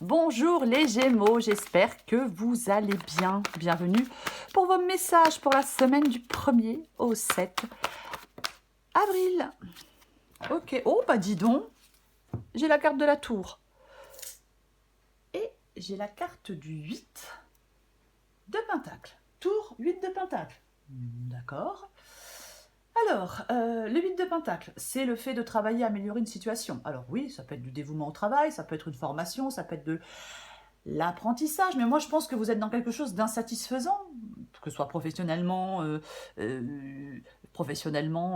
Bonjour les Gémeaux, j'espère que vous allez bien. Bienvenue pour vos messages pour la semaine du 1er au 7 avril. Ok, oh bah dis donc, j'ai la carte de la tour. Et j'ai la carte du 8 de Pentacle. Tour 8 de Pentacle. D'accord. Alors, le 8 de Pentacle, c'est le fait de travailler à améliorer une situation. Alors oui, ça peut être du dévouement au travail, ça peut être une formation, ça peut être de l'apprentissage, mais moi je pense que vous êtes dans quelque chose d'insatisfaisant, que ce soit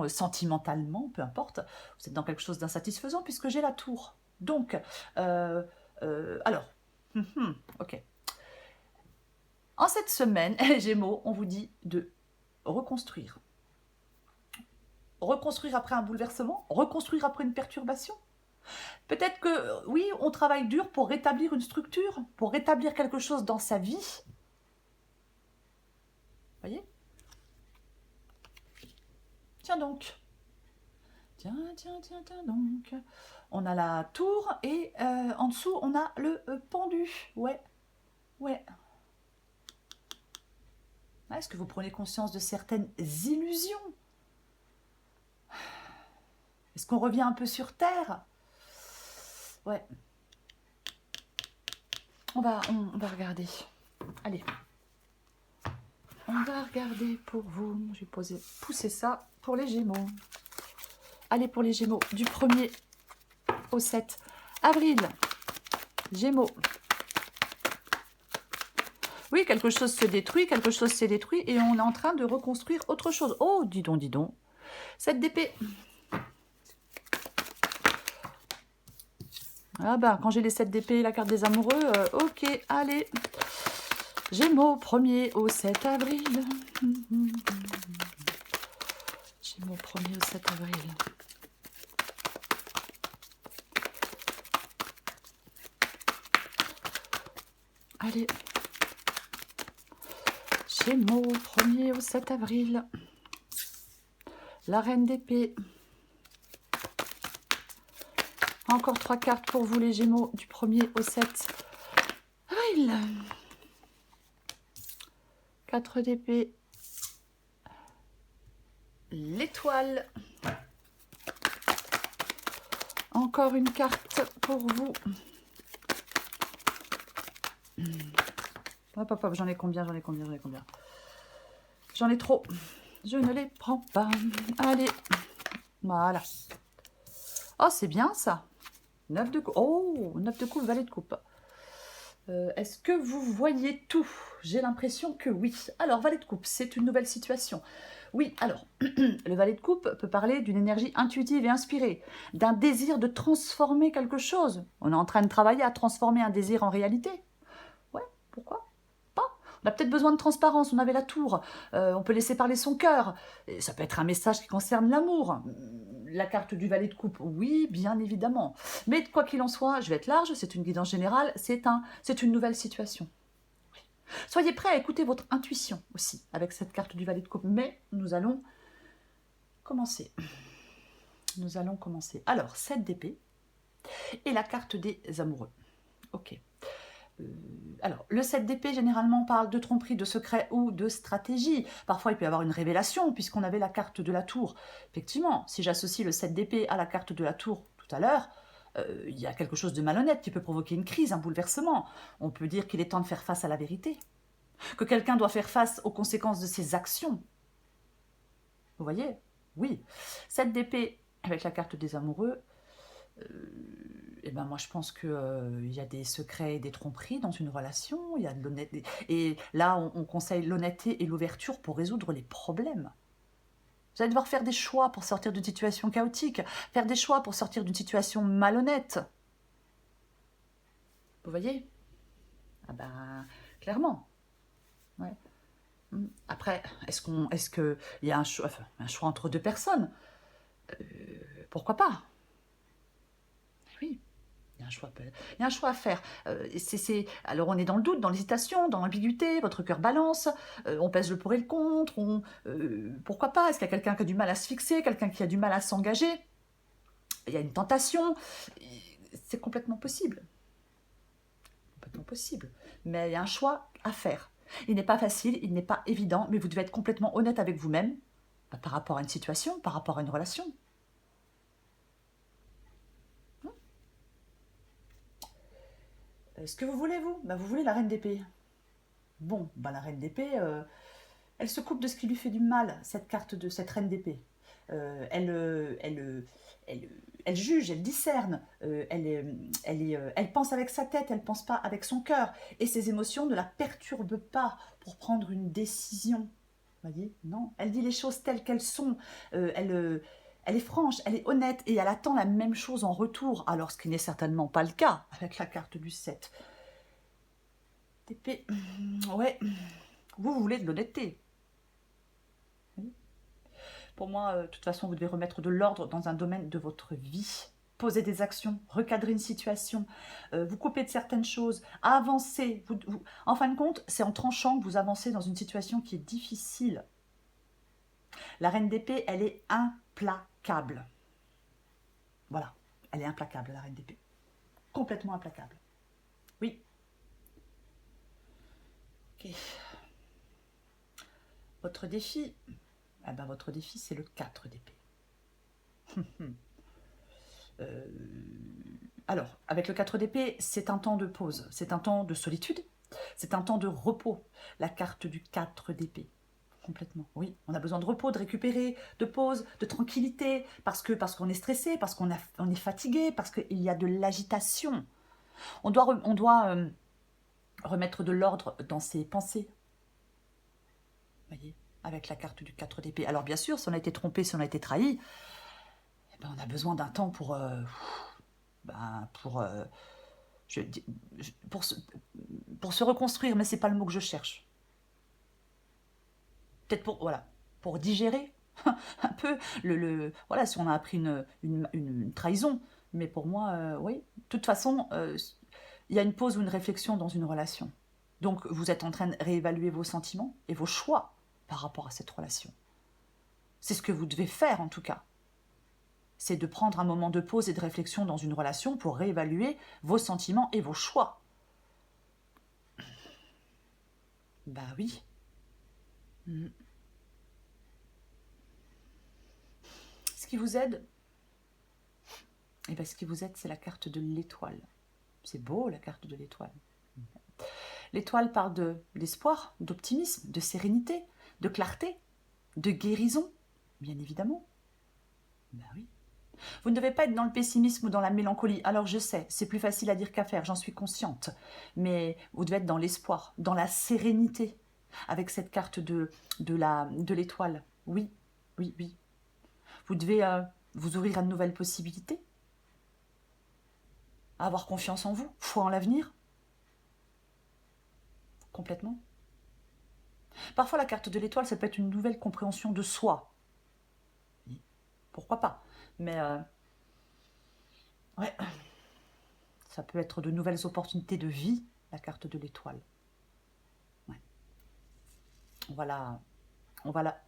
sentimentalement, peu importe, vous êtes dans quelque chose d'insatisfaisant puisque j'ai la tour. Donc, alors, ok. En cette semaine, Gémeaux, on vous dit de reconstruire. Reconstruire après un bouleversement, reconstruire après une perturbation. Peut-être que, oui, on travaille dur pour rétablir une structure, pour rétablir quelque chose dans sa vie. Voyez? Tiens donc. Tiens donc. On a la tour et en dessous, on a le pendu. Ouais. Est-ce que vous prenez conscience de certaines illusions? Est-ce qu'on revient un peu sur Terre? Ouais. On va regarder. Allez. On va regarder pour vous. Je vais pousser ça pour les Gémeaux. Allez, pour les Gémeaux, du 1er au 7 avril. Gémeaux. Oui, quelque chose se détruit, quelque chose s'est détruit et on est en train de reconstruire autre chose. Oh, dis donc. 7 d'épée. Ah bah, quand j'ai les 7 d'épée, la carte des amoureux, ok, allez. Gémeaux, 1er au 7 avril. Gémeaux, 1er au 7 avril. Allez. Gémeaux, 1er au 7 avril. La reine d'épée. Encore 3 cartes pour vous les Gémeaux, du 1er au 7 avril. 4 d'épée. L'étoile. Encore une carte pour vous. Hop, j'en ai combien? J'en ai trop. Je ne les prends pas. Allez. Voilà. Oh, c'est bien ça. 9 de coupe. Oh, 9 de coupe, valet de coupe. Est-ce que vous voyez tout? J'ai l'impression que oui. Alors, valet de coupe, c'est une nouvelle situation. Oui, alors, le valet de coupe peut parler d'une énergie intuitive et inspirée, d'un désir de transformer quelque chose. On est en train de travailler à transformer un désir en réalité. Ouais, pourquoi pas? On a peut-être besoin de transparence, on avait la tour, on peut laisser parler son cœur. Et ça peut être un message qui concerne l'amour. La carte du valet de coupe, oui, bien évidemment. Mais quoi qu'il en soit, je vais être large, c'est une guidance générale, c'est une nouvelle situation. Soyez prêts à écouter votre intuition aussi avec cette carte du valet de coupe. Mais nous allons commencer. Alors, 7 d'épée et la carte des amoureux. Ok. Alors, le 7 d'épée, généralement, parle de tromperie, de secret ou de stratégie. Parfois, il peut y avoir une révélation, puisqu'on avait la carte de la tour. Effectivement, si j'associe le 7 d'épée à la carte de la tour tout à l'heure, il y a quelque chose de malhonnête qui peut provoquer une crise, un bouleversement. On peut dire qu'il est temps de faire face à la vérité. Que quelqu'un doit faire face aux conséquences de ses actions. Vous voyez? Oui. 7 d'épée avec la carte des amoureux, et ben moi je pense que y a des secrets et des tromperies dans une relation, il y a de l'honnêteté. Et là, on conseille l'honnêteté et l'ouverture pour résoudre les problèmes. Vous allez devoir faire des choix pour sortir d'une situation chaotique, faire des choix pour sortir d'une situation malhonnête. Vous voyez? Ah ben, clairement. Ouais. Après, est-ce qu'il y a un choix entre deux personnes? Pourquoi pas? Oui, il y a un choix à faire. Alors on est dans le doute, dans l'hésitation, dans l'ambiguïté, votre cœur balance, on pèse le pour et le contre, pourquoi pas? Est-ce qu'il y a quelqu'un qui a du mal à se fixer, quelqu'un qui a du mal à s'engager? Il y a une tentation, c'est complètement possible. possible. Mais il y a un choix à faire. Il n'est pas facile, il n'est pas évident, mais vous devez être complètement honnête avec vous-même par rapport à une situation, par rapport à une relation. Ce que vous voulez, vous? Vous voulez la reine d'épée. Bon, la reine d'épée, elle se coupe de ce qui lui fait du mal, cette carte de cette reine d'épée. Elle, elle juge, elle discerne, elle pense avec sa tête, elle pense pas avec son cœur. Et ses émotions ne la perturbent pas pour prendre une décision. Vous voyez? Non, elle dit les choses telles qu'elles sont. Elle est franche, elle est honnête et elle attend la même chose en retour. Alors, ce qui n'est certainement pas le cas avec la carte du 7. D'épée, ouais, vous voulez de l'honnêteté. Pour moi, de toute façon, vous devez remettre de l'ordre dans un domaine de votre vie. Poser des actions, recadrer une situation, vous couper de certaines choses, avancer. En fin de compte, c'est en tranchant que vous avancez dans une situation qui est difficile. La reine d'épée, elle est implacable. Voilà, elle est implacable, la reine d'épée. Complètement implacable. Oui. Ok. Votre défi, votre défi, c'est le 4 d'épée. Alors, avec le 4 d'épée, c'est un temps de pause, c'est un temps de solitude, c'est un temps de repos. La carte du 4 d'épée. Complètement, oui. On a besoin de repos, de récupérer, de pause, de tranquillité, parce qu'on est stressé, parce qu'on est fatigué, parce qu'il y a de l'agitation. On doit remettre de l'ordre dans ses pensées. Vous voyez, avec la carte du 4 d'épée. Alors bien sûr, si on a été trompé, si on a été trahi, on a besoin d'un temps pour se reconstruire, mais c'est pas le mot que je cherche. Peut-être pour digérer un peu voilà, si on a appris une trahison. Mais pour moi, oui, de toute façon, il y a une pause ou une réflexion dans une relation. Donc, vous êtes en train de réévaluer vos sentiments et vos choix par rapport à cette relation. C'est ce que vous devez faire, en tout cas. C'est de prendre un moment de pause et de réflexion dans une relation pour réévaluer vos sentiments et vos choix. Oui. Ce qui vous aide, ce qui vous aide, c'est la carte de l'étoile. C'est beau, la carte de l'étoile. L'étoile parle d'espoir, d'optimisme, de sérénité, de clarté, de guérison, bien évidemment. Oui. Vous ne devez pas être dans le pessimisme ou dans la mélancolie. Alors je sais, c'est plus facile à dire qu'à faire, j'en suis consciente. Mais vous devez être dans l'espoir, dans la sérénité, avec cette carte de l'étoile. Oui, oui, oui. Vous devez vous ouvrir à de nouvelles possibilités, avoir confiance en vous, foi en l'avenir. Complètement. Parfois, la carte de l'étoile, ça peut être une nouvelle compréhension de soi. Pourquoi pas? Mais ouais, ça peut être de nouvelles opportunités de vie, la carte de l'étoile. Ouais. On va la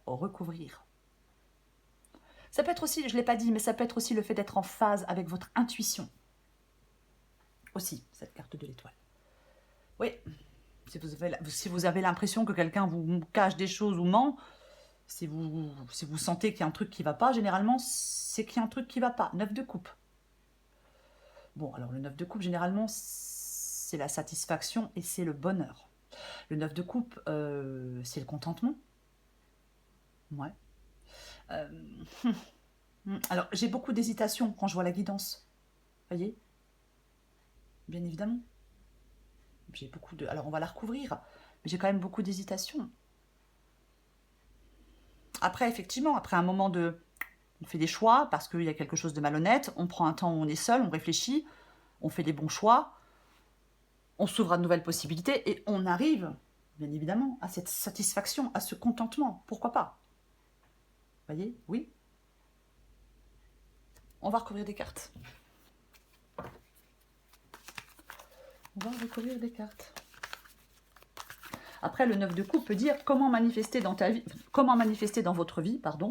recouvrir. Ça peut être aussi, je ne l'ai pas dit, mais ça peut être aussi le fait d'être en phase avec votre intuition. Aussi, cette carte de l'étoile. Oui, si vous avez l'impression que quelqu'un vous cache des choses ou ment, si vous sentez qu'il y a un truc qui ne va pas, généralement, c'est qu'il y a un truc qui ne va pas. 9 de coupe. Bon, alors le 9 de coupe, généralement, c'est la satisfaction et c'est le bonheur. Le 9 de coupe, c'est le contentement. Ouais. Alors, j'ai beaucoup d'hésitation quand je vois la guidance. Voyez? Bien évidemment. J'ai beaucoup de... Alors, on va la recouvrir. Mais j'ai quand même beaucoup d'hésitation. Après, effectivement, après un moment on fait des choix parce qu'il y a quelque chose de malhonnête. On prend un temps où on est seul, on réfléchit. On fait des bons choix. On s'ouvre à de nouvelles possibilités. Et on arrive, bien évidemment, à cette satisfaction, à ce contentement. Pourquoi pas? Voyez? Oui. On va recouvrir des cartes. On va recouvrir des cartes. Après, le 9 de coupe peut dire comment manifester dans ta vie, comment manifester dans votre vie, pardon,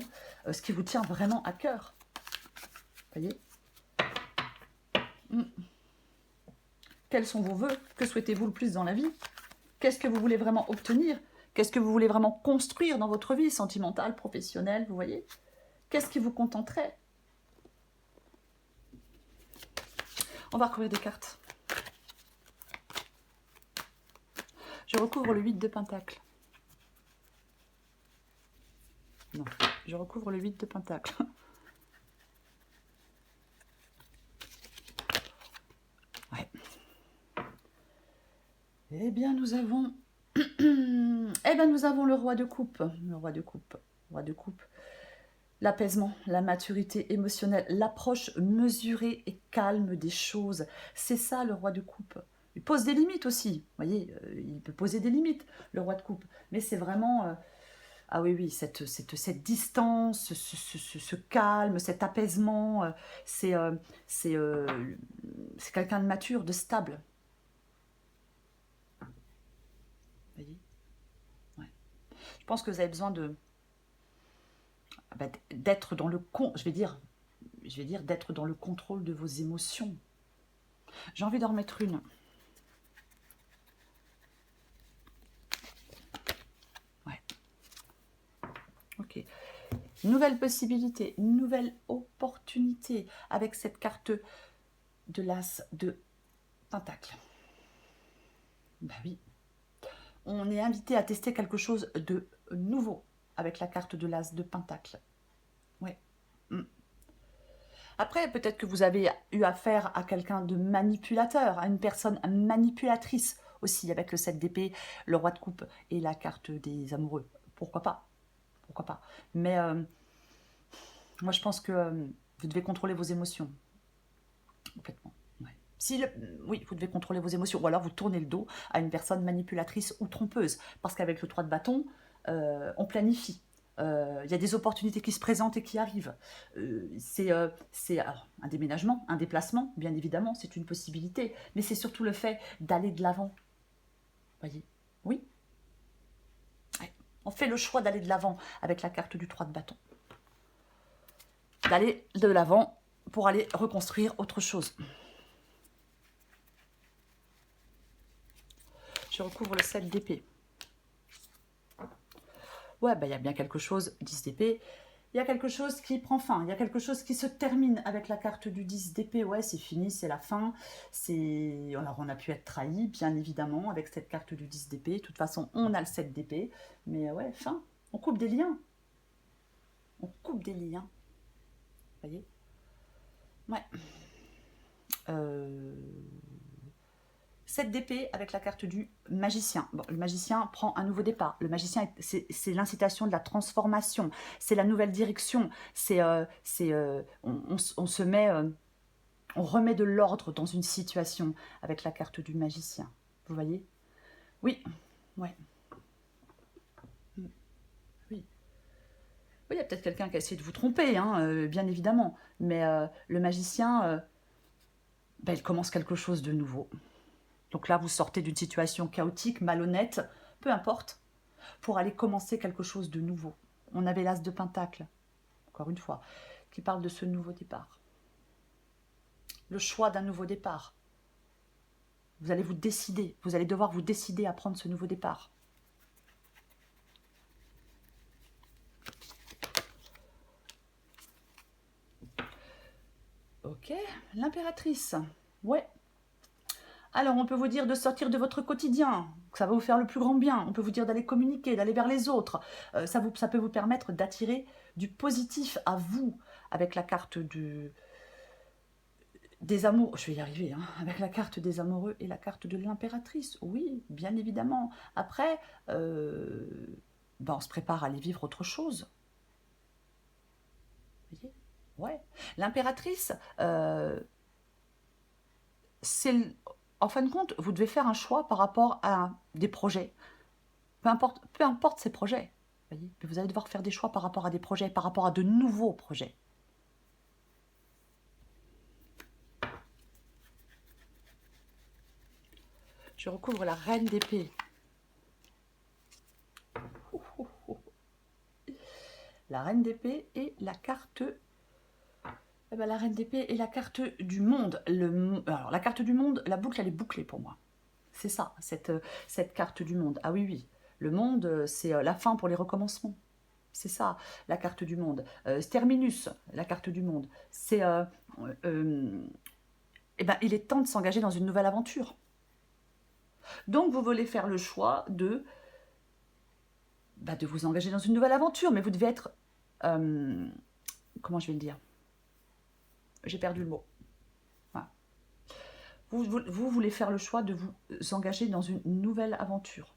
ce qui vous tient vraiment à cœur. Voyez? Quels sont vos vœux? Que souhaitez-vous le plus dans la vie? Qu'est-ce que vous voulez vraiment obtenir? Qu'est-ce que vous voulez vraiment construire dans votre vie sentimentale, professionnelle, vous voyez? Qu'est-ce qui vous contenterait? On va recouvrir des cartes. Je recouvre le 8 de Pentacle. Non, je recouvre le 8 de Pentacle. Ouais. Eh bien, nous avons... eh bien, nous avons le roi de coupe. Le roi de coupe. Roi de coupe. L'apaisement, la maturité émotionnelle, l'approche mesurée et calme des choses. C'est ça, le roi de coupe. Il pose des limites aussi. Vous voyez, il peut poser des limites, le roi de coupe. Mais c'est vraiment... ah oui, oui, cette distance, ce calme, cet apaisement, c'est quelqu'un de mature, de stable. Vous voyez? Ouais. Je pense que vous avez besoin de d'être dans le je vais dire d'être dans le contrôle de vos émotions. J'ai envie d'en remettre une. Ouais. Ok. Nouvelle possibilité, nouvelle opportunité avec cette carte de l'As de Pentacle. Ben oui. On est invité à tester quelque chose de nouveau avec la carte de l'As de Pentacle. Ouais. Après, peut-être que vous avez eu affaire à quelqu'un de manipulateur, à une personne manipulatrice aussi, avec le 7 d'épée, le roi de coupe et la carte des amoureux. Pourquoi pas? Pourquoi pas? Mais moi, je pense que vous devez contrôler vos émotions. Complètement. Ouais. Oui, vous devez contrôler vos émotions. Ou alors, vous tournez le dos à une personne manipulatrice ou trompeuse. Parce qu'avec le 3 de bâton, on planifie. Il y a des opportunités qui se présentent et qui arrivent. C'est un déménagement, un déplacement, bien évidemment, c'est une possibilité. Mais c'est surtout le fait d'aller de l'avant. Voyez? Oui. Ouais. On fait le choix d'aller de l'avant avec la carte du 3 de bâton. D'aller de l'avant pour aller reconstruire autre chose. Je recouvre le 7 d'épée. Ouais, il y a bien quelque chose, 10 d'épée, il y a quelque chose qui prend fin, il y a quelque chose qui se termine avec la carte du 10 d'épée. Ouais, c'est fini, c'est la fin. Alors, on a pu être trahi, bien évidemment, avec cette carte du 10 d'épée. De toute façon, on a le 7 d'épée. Mais ouais, fin. On coupe des liens. On coupe des liens. Vous voyez? Ouais. 7 d'épée avec la carte du magicien. Bon, le magicien prend un nouveau départ. Le magicien, c'est l'incitation de la transformation. C'est la nouvelle direction. On se met... on remet de l'ordre dans une situation avec la carte du magicien. Vous voyez? Oui. Ouais. Oui. Oui, il y a peut-être quelqu'un qui a essayé de vous tromper, hein, bien évidemment. Mais le magicien, il commence quelque chose de nouveau. Donc là, vous sortez d'une situation chaotique, malhonnête, peu importe, pour aller commencer quelque chose de nouveau. On avait l'As de Pentacle, encore une fois, qui parle de ce nouveau départ. Le choix d'un nouveau départ. Vous allez vous décider, vous allez devoir vous décider à prendre ce nouveau départ. Ok, l'impératrice. Ouais. Alors, on peut vous dire de sortir de votre quotidien, que ça va vous faire le plus grand bien. On peut vous dire d'aller communiquer, d'aller vers les autres. Ça peut vous permettre d'attirer du positif à vous, avec la carte des amours. Je vais y arriver, hein, avec la carte des amoureux et la carte de l'impératrice. Oui, bien évidemment. Après, on se prépare à aller vivre autre chose. Vous voyez? Ouais. L'impératrice, en fin de compte, vous devez faire un choix par rapport à des projets. Peu importe ces projets. Voyez, vous allez devoir faire des choix par rapport à des projets, par rapport à de nouveaux projets. Je recouvre la reine d'épée. La reine d'épée et la carte Eh ben, la reine d'épée est la carte du monde. Alors, la carte du monde, la boucle, elle est bouclée pour moi. C'est ça, cette carte du monde. Ah oui, oui. Le monde, c'est la fin pour les recommencements. C'est ça, la carte du monde. Terminus, la carte du monde. C'est... eh ben, il est temps de s'engager dans une nouvelle aventure. Donc, vous voulez faire le choix de vous engager dans une nouvelle aventure, mais vous devez être... comment je vais le dire? J'ai perdu le mot. Voilà. Vous voulez faire le choix de vous engager dans une nouvelle aventure.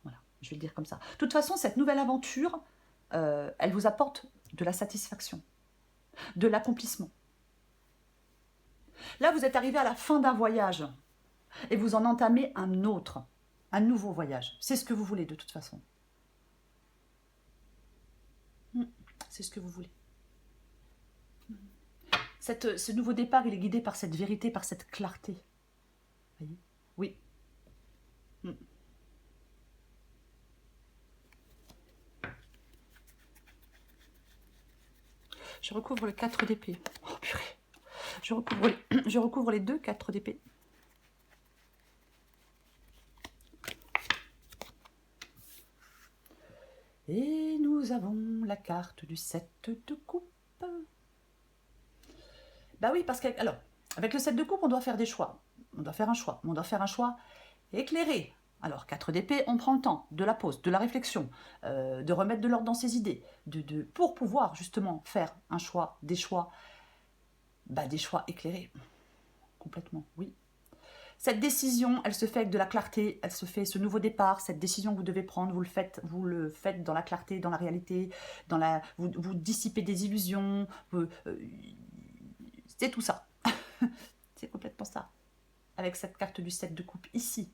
Voilà, je vais le dire comme ça. De toute façon, cette nouvelle aventure, elle vous apporte de la satisfaction, de l'accomplissement. Là, vous êtes arrivé à la fin d'un voyage et vous en entamez un autre, un nouveau voyage. C'est ce que vous voulez de toute façon. C'est ce que vous voulez. Ce nouveau départ, il est guidé par cette vérité, par cette clarté. Voyez? Oui. Je recouvre le 4 d'épée. Oh purée. Je recouvre les deux 4 d'épée. Et nous avons la carte du 7 de coupe. Bah oui, parce que, alors, avec le 7 de coupe, on doit faire des choix. On doit faire un choix. On doit faire un choix éclairé. Alors, 4 d'épée, on prend le temps de la pause, de la réflexion, de remettre de l'ordre dans ses idées, pour pouvoir justement faire un choix, des choix éclairés. Complètement, oui. Cette décision, elle se fait avec de la clarté, elle se fait ce nouveau départ, cette décision que vous devez prendre, vous le faites dans la clarté, dans la réalité, vous dissipez des illusions, c'est tout ça. C'est complètement ça. Avec cette carte du 7 de coupe ici.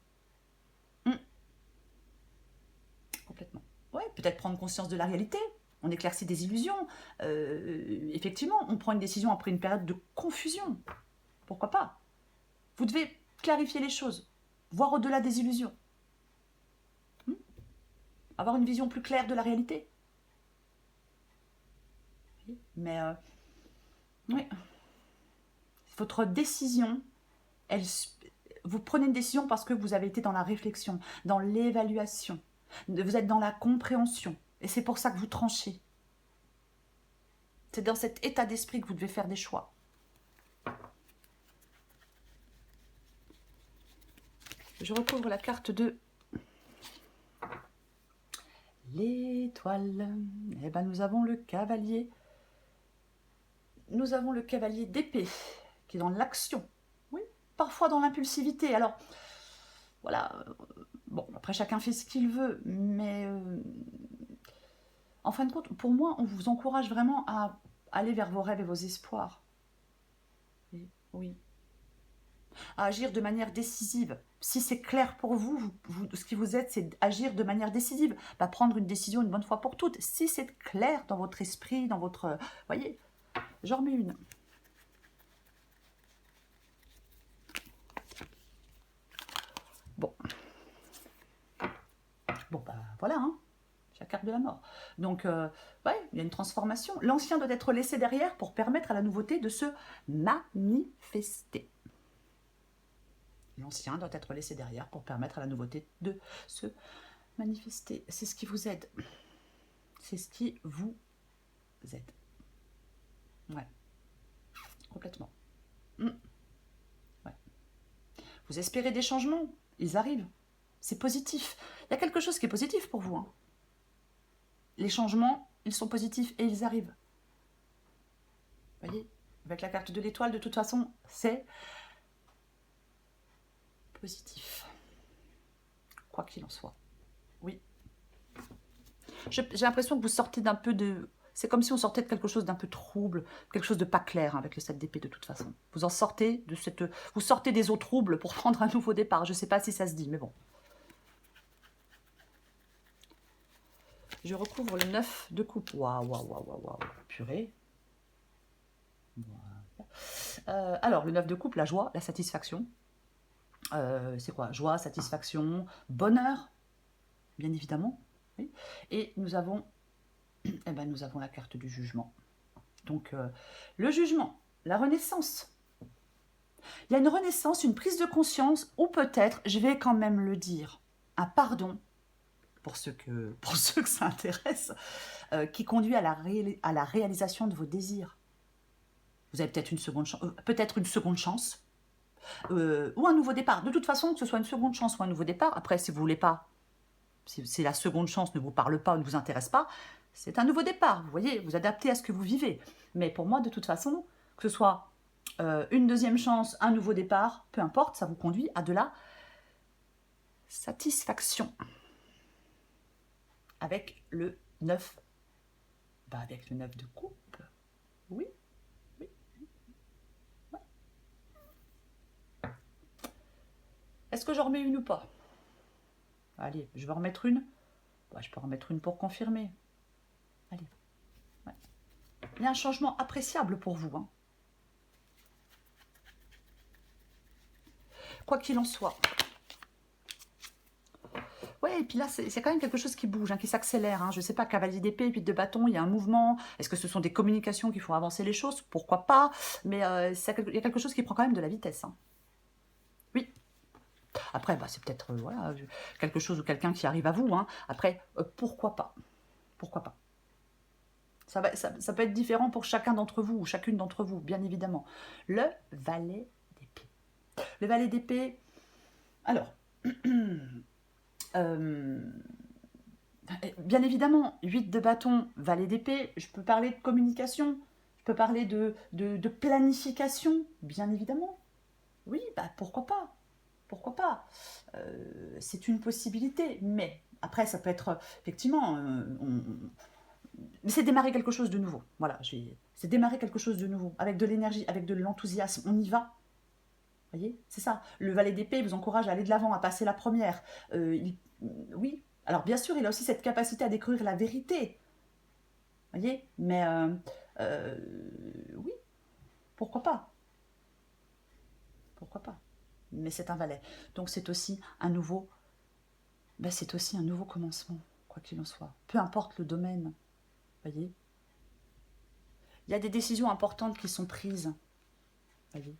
Complètement. Ouais, peut-être prendre conscience de la réalité. On éclaircit des illusions. Effectivement, on prend une décision après une période de confusion. Pourquoi pas? Vous devez clarifier les choses, voir au-delà des illusions. Avoir une vision plus claire de la réalité. Mais, oui. Votre décision, vous prenez une décision parce que vous avez été dans la réflexion, dans l'évaluation. Vous êtes dans la compréhension. Et c'est pour ça que vous tranchez. C'est dans cet état d'esprit que vous devez faire des choix. Je recouvre la carte de l'étoile. Eh ben, nous avons le cavalier. Nous avons le cavalier d'épée, qui est dans l'action. Oui, parfois dans l'impulsivité. Alors, voilà. Bon, après, chacun fait ce qu'il veut. Mais, en fin de compte, pour moi, on vous encourage vraiment à aller vers vos rêves et vos espoirs. Oui. À agir de manière décisive. Si c'est clair pour vous, ce qui vous aide, c'est d'agir de manière décisive. Pas prendre une décision une bonne fois pour toutes. Si c'est clair dans votre esprit, dans votre... voyez, j'en remets une. Bon. Bon, bah voilà, hein. La carte de la mort. Donc, ouais, il y a une transformation. L'ancien doit être laissé derrière pour permettre à la nouveauté de se manifester. L'ancien doit être laissé derrière pour permettre à la nouveauté de se manifester. C'est ce qui vous aide. C'est ce qui vous aide. Ouais. Complètement. Ouais. Vous espérez des changements, ils arrivent. C'est positif. Il y a quelque chose qui est positif pour vous. Hein. Les changements, ils sont positifs et ils arrivent. Vous voyez, avec la carte de l'étoile, de toute façon, c'est positif. Quoi qu'il en soit. Oui. J'ai l'impression que vous sortez d'un peu de... C'est comme si on sortait de quelque chose d'un peu trouble, quelque chose de pas clair avec le 7 d'épée de toute façon. Vous en sortez de cette... Vous sortez des eaux troubles pour prendre un nouveau départ. Je ne sais pas si ça se dit, mais bon. Je recouvre le 9 de coupe. Waouh, waouh, waouh, waouh, waouh. Purée. Voilà. Alors, le 9 de coupe, la joie, la satisfaction. C'est quoi? Joie, satisfaction, bonheur, bien évidemment. Oui. Et nous avons, nous avons la carte du jugement. Donc, le jugement, la renaissance. Il y a une renaissance, une prise de conscience, ou peut-être, je vais quand même le dire, un pardon, pour ceux que ça intéresse, qui conduit à la réalisation de vos désirs. Vous avez peut-être une seconde chance, ou un nouveau départ. De toute façon, que ce soit une seconde chance ou un nouveau départ, après, si vous ne voulez pas, si la seconde chance ne vous parle pas ou ne vous intéresse pas, c'est un nouveau départ. Vous voyez, vous adaptez à ce que vous vivez. Mais pour moi, de toute façon, que ce soit une deuxième chance, un nouveau départ, peu importe, ça vous conduit à de la satisfaction. Avec le 9. Avec le 9 de coupe. Oui. Oui. Ouais. Est-ce que j'en remets une ou pas? Allez, je vais en remettre une. Je peux en remettre une pour confirmer. Allez. Ouais. Il y a un changement appréciable pour vous. Hein. Quoi qu'il en soit. Ouais, et puis là, c'est quand même quelque chose qui bouge, hein, qui s'accélère. Hein. Je ne sais pas, cavalier d'épée, puis de bâton, il y a un mouvement. Est-ce que ce sont des communications qui font avancer les choses? Pourquoi pas? Mais il y a quelque chose qui prend quand même de la vitesse. Hein. Oui. Après, c'est peut-être voilà, quelque chose ou quelqu'un qui arrive à vous. Hein. Après, pourquoi pas? Pourquoi pas? Ça peut être différent pour chacun d'entre vous ou chacune d'entre vous, bien évidemment. Le valet d'épée. Le valet d'épée, alors, bien évidemment, 8 de bâton, valet d'épée, je peux parler de communication, je peux parler de planification, bien évidemment. Oui, pourquoi pas? Pourquoi pas? C'est une possibilité, mais après, ça peut être, effectivement, c'est démarrer quelque chose de nouveau. Voilà, c'est démarrer quelque chose de nouveau, avec de l'énergie, avec de l'enthousiasme. On y va. Vous voyez, c'est ça. Le valet d'épée vous encourage à aller de l'avant, à passer la première. Oui, alors bien sûr, il a aussi cette capacité à découvrir la vérité. Vous voyez, mais oui, pourquoi pas? Pourquoi pas? Mais c'est un valet. Donc c'est aussi un nouveau, c'est aussi un nouveau commencement, quoi qu'il en soit. Peu importe le domaine. Vous voyez, il y a des décisions importantes qui sont prises. Voyez.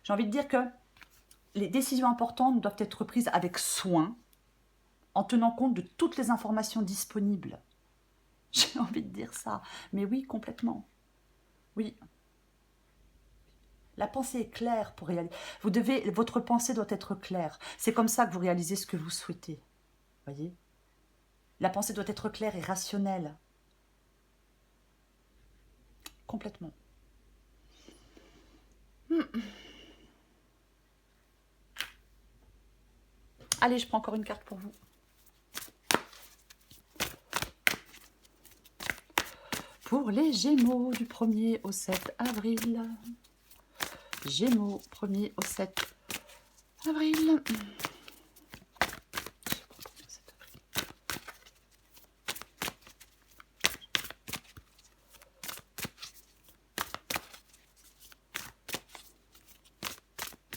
J'ai envie de dire que les décisions importantes doivent être prises avec soin, en tenant compte de toutes les informations disponibles. J'ai envie de dire ça. Mais oui, complètement. Oui. La pensée est claire pour réaliser. Votre pensée doit être claire. C'est comme ça que vous réalisez ce que vous souhaitez. Voyez. La pensée doit être claire et rationnelle. Complètement. Allez, je prends encore une carte pour vous. Pour les Gémeaux du 1er au 7 avril. Gémeaux, 1er au 7 avril.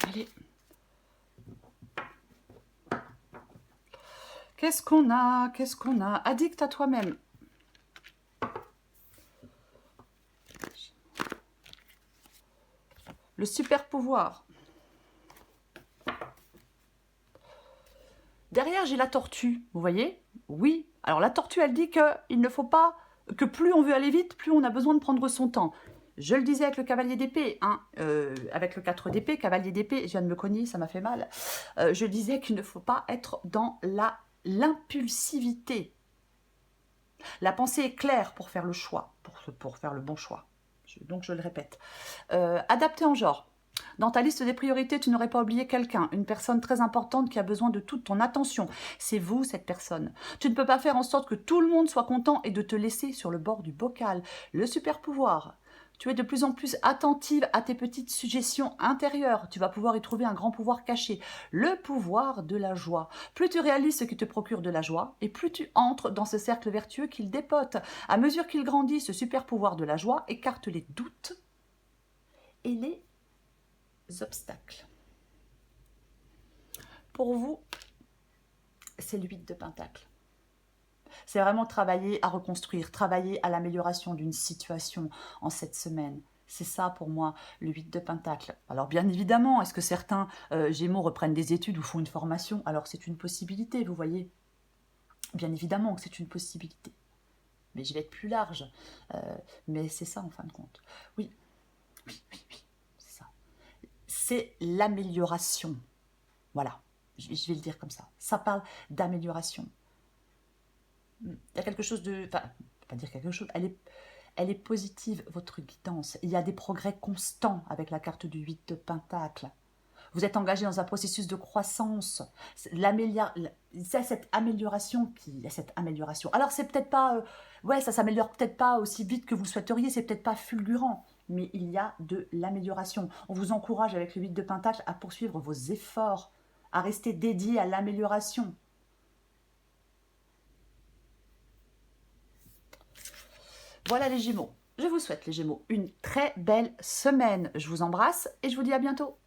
Allez. Qu'est-ce qu'on a? Qu'est-ce qu'on a? Addict à toi-même. Le super pouvoir. Derrière, j'ai la tortue, vous voyez? Oui. Alors, la tortue, elle dit qu'il ne faut pas... que plus on veut aller vite, plus on a besoin de prendre son temps. Je le disais avec le cavalier d'épée, hein, avec le 4 d'épée, cavalier d'épée, je viens de me cogner, ça m'a fait mal. Je disais qu'il ne faut pas être dans l'impulsivité. La pensée est claire pour faire le choix, pour faire le bon choix. Donc, je le répète. Adapté en genre. Dans ta liste des priorités, tu n'aurais pas oublié quelqu'un, une personne très importante qui a besoin de toute ton attention. C'est vous, cette personne. Tu ne peux pas faire en sorte que tout le monde soit content et de te laisser sur le bord du bocal. Le super pouvoir. Tu es de plus en plus attentive à tes petites suggestions intérieures. Tu vas pouvoir y trouver un grand pouvoir caché. Le pouvoir de la joie. Plus tu réalises ce qui te procure de la joie, et plus tu entres dans ce cercle vertueux qu'il dépote. À mesure qu'il grandit, ce super pouvoir de la joie écarte les doutes et les obstacles. Pour vous, c'est le 8 de Pentacle. C'est vraiment travailler à reconstruire, travailler à l'amélioration d'une situation en cette semaine. C'est ça pour moi, le 8 de Pentacle. Alors bien évidemment, est-ce que certains Gémeaux reprennent des études ou font une formation? Alors c'est une possibilité, vous voyez. Bien évidemment que c'est une possibilité. Mais je vais être plus large. Mais c'est ça en fin de compte. Oui, oui, oui, oui, c'est ça. C'est l'amélioration. Voilà, je vais le dire comme ça. Ça parle d'amélioration. Il y a quelque chose de... Enfin, pas dire quelque chose, elle est positive, votre guidance. Il y a des progrès constants avec la carte du 8 de Pentacle. Vous êtes engagé dans un processus de croissance. C'est cette amélioration qui... Cette amélioration. Alors, c'est peut-être pas... ouais, ça s'améliore peut-être pas aussi vite que vous le souhaiteriez, c'est peut-être pas fulgurant, mais il y a de l'amélioration. On vous encourage avec le 8 de Pentacle à poursuivre vos efforts, à rester dédié à l'amélioration. Voilà les Gémeaux. Je vous souhaite les Gémeaux une très belle semaine. Je vous embrasse et je vous dis à bientôt.